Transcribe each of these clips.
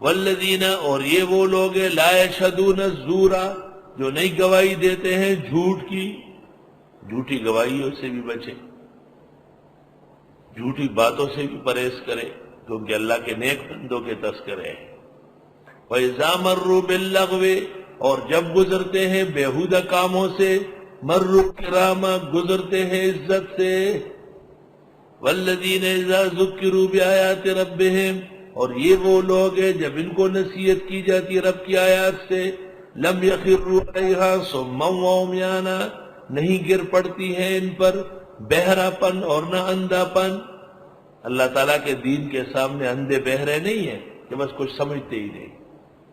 والذین، اور یہ وہ لوگ ہیں لا یشہدون الزور، جو نہیں گواہی دیتے ہیں جھوٹ کی. جھوٹی گواہیوں سے بھی بچے، جھوٹی باتوں سے بھی پرہیز کرے، کیونکہ اللہ کے نیک بندوں کے تذکرے ہیں. وَإِذَا مَرُّوا بِاللَّغْوِ، اور جب گزرتے ہیں بیہودہ کاموں سے، مروا کراما، گزرتے ہیں عزت سے. وَالَّذِينَ إِذَا ذُكِّرُوا بِآيَاتِ رَبِّهِمْ، اور یہ وہ لوگ ہیں جب ان کو نصیحت کی جاتی ہے رب کی آیات سے، لم يخروا علیہا صما وعمیانا، نہیں گر پڑتی ہے ان پر بہرا پن اور نہ اندھا پن. اللہ تعالیٰ کے دین کے سامنے اندھے بہرے نہیں ہیں کہ بس کچھ سمجھتے ہی نہیں.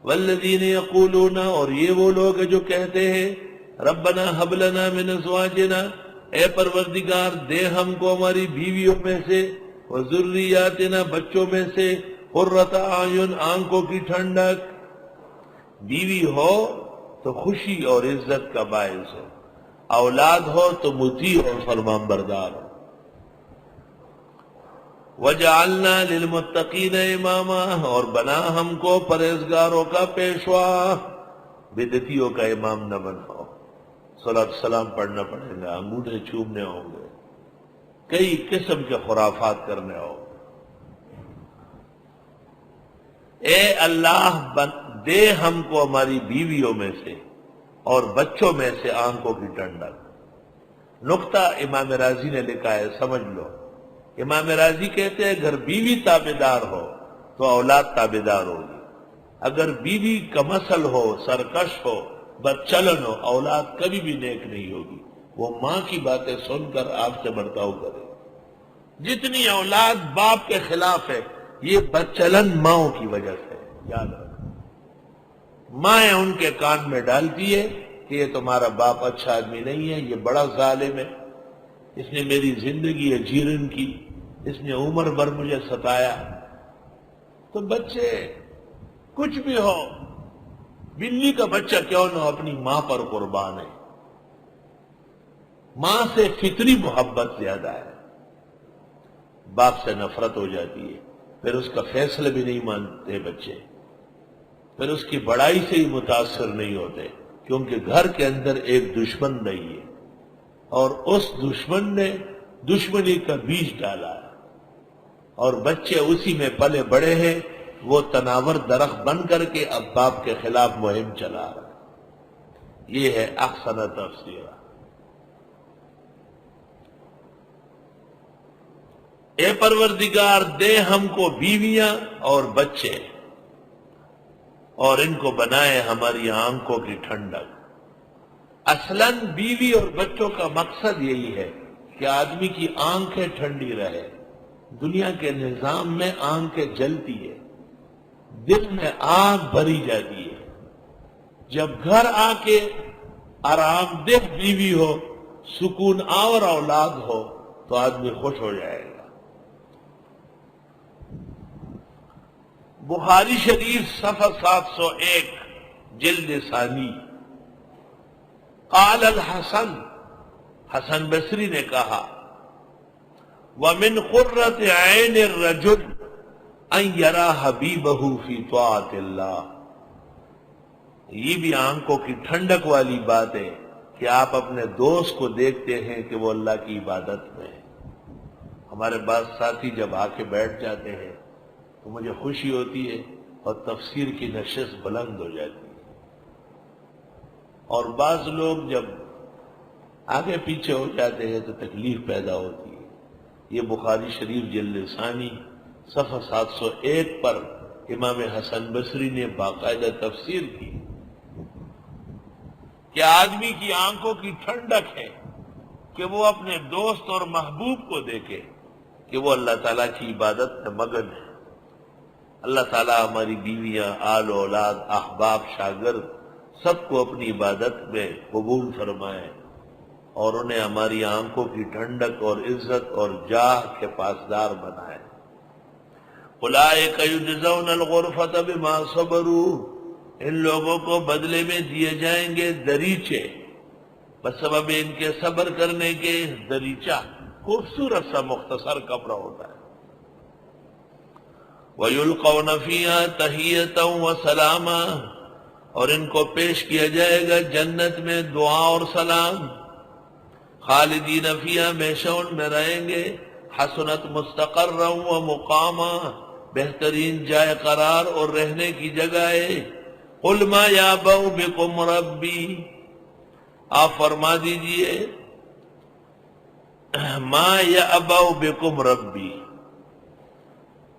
والذین یقولون، اور یہ وہ لوگ ہیں جو کہتے ہیں ربنا ھب لنا من ازواجنا، اے پروردگار دے ہم کو ہماری بیویوں میں سے، وذریاتنا، بچوں میں سے، قرۃ اعین، آنکھوں کی ٹھنڈک. بیوی ہو تو خوشی اور عزت کا باعث ہو، اولاد ہو تو مطیع اور فرمان بردار ہو. وَجَعَلْنَا لِلْمُتَّقِينَ اماما، اور بنا ہم کو پرہیزگاروں کا پیشوا. بدعتیوں کا امام نہ بناؤ. صلاۃ السلام پڑھنا پڑے گا، انگوٹھے چومنے ہوں گے، کئی قسم کے خرافات کرنے ہوں. اے اللہ دے ہم کو ہماری بیویوں میں سے اور بچوں میں سے آنکھوں کی ٹھنڈک. نقطہ امام راضی نے لکھا ہے، سمجھ لو. امام راضی کہتے ہیں اگر بیوی تابعدار ہو تو اولاد تابعدار ہوگی، اگر بیوی کمسل ہو، سرکش ہو، بدچلن ہو، اولاد کبھی بھی نیک نہیں ہوگی. وہ ماں کی باتیں سن کر آپ سے برتاؤ کرے. جتنی اولاد باپ کے خلاف ہے یہ بدچلن ماؤں کی وجہ سے ہے، یاد رکھو. مائیں ان کے کان میں ڈالتی ہے کہ یہ تمہارا باپ اچھا آدمی نہیں ہے، یہ بڑا ظالم ہے، اس نے میری زندگی اجیرن کی، اس نے عمر بھر مجھے ستایا. تو بچے کچھ بھی ہو، بلی کا بچہ کیوں نہ ہو، اپنی ماں پر قربان ہے. ماں سے فطری محبت زیادہ ہے، باپ سے نفرت ہو جاتی ہے، پھر اس کا فیصلہ بھی نہیں مانتے بچے، پھر اس کی بڑائی سے ہی متاثر نہیں ہوتے، کیونکہ گھر کے اندر ایک دشمن نہیں ہے اور اس دشمن نے دشمنی کا بیج ڈالا ہے اور بچے اسی میں پلے بڑے ہیں. وہ تناور درخت بن کر کے اب باپ کے خلاف مہم چلا رہا ہے. یہ ہے احسن تفسیر. اے پروردگار دے ہم کو بیویاں اور بچے اور ان کو بنائے ہماری آنکھوں کی ٹھنڈک. اصلاً بیوی اور بچوں کا مقصد یہی ہے کہ آدمی کی آنکھیں ٹھنڈی رہے. دنیا کے نظام میں آنکھیں جلتی ہے، دل میں آگ بھری جاتی ہے. جب گھر آ کے آرام دہ بیوی ہو، سکون آور اولاد ہو تو آدمی خوش ہو جائے گا. بخاری شریف صفحہ 701 جلد ثانی. قال الحسن، حسن بصری نے کہا وَمِنْ قُرَّةِ عَيْنِ الرَّجُلِ أَنْ يَرَى حَبِيبَهُ فِي طَاعَةِ اللَّهِ. یہ بھی آنکھوں کی ٹھنڈک والی بات ہے کہ آپ اپنے دوست کو دیکھتے ہیں کہ وہ اللہ کی عبادت میں ہے. ہمارے بعض ساتھی جب آ کے بیٹھ جاتے ہیں تو مجھے خوشی ہوتی ہے اور تفسیر کی نشست بلند ہو جاتی ہے. اور بعض لوگ جب آگے پیچھے ہو جاتے ہیں تو تکلیف پیدا ہوتی ہے. یہ بخاری شریف جلد ثانی صفحہ 701 پر امام حسن بصری نے باقاعدہ تفسیر کی کہ آدمی کی آنکھوں کی ٹھنڈک ہے کہ وہ اپنے دوست اور محبوب کو دیکھے کہ وہ اللہ تعالیٰ کی عبادت میں مگن ہے. اللہ تعالیٰ ہماری بیویاں، آل و اولاد، احباب، شاگرد سب کو اپنی عبادت میں قبول فرمائے اور انہیں ہماری آنکھوں کی ٹھنڈک اور عزت اور جاہ کے پاسدار بنائے. اولئک یجزون الغرفۃ بما صبروا، ان لوگوں کو بدلے میں دیے جائیں گے دریچے بسبب ان کے صبر کرنے کے. دریچہ خوبصورت سا مختصر کپڑا ہوتا ہے. وَيُلْقَوْنَ فِيهَا تَحِيَّةً وَسَلَامًا، اور ان کو پیش کیا جائے گا جنت میں دعا اور سلام. خالدین فیہا، ہمیشہ ان میں رہیں گے. حسنت مستقرا و مقاما، بہترین جائے قرار اور رہنے کی جگہ ہے. قل ما یعبأ بکم ربی، آپ فرما دیجئے ما یعبأ بکم ربی،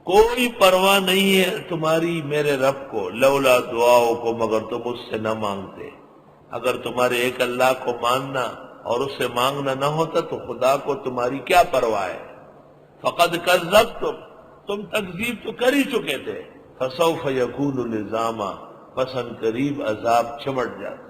کوئی پرواہ نہیں ہے تمہاری میرے رب کو، لولا دعاؤکم، مگر تم اس سے نہ مانگتے. اگر تمہارے ایک اللہ کو ماننا اور اس سے مانگنا نہ ہوتا تو خدا کو تمہاری کیا پرواہ ہے. فقد کذبتم، تم تکذیب تو کر ہی چکے تھے. فسوف یکون لزاما، پس ان قریب عذاب چمٹ جاتا.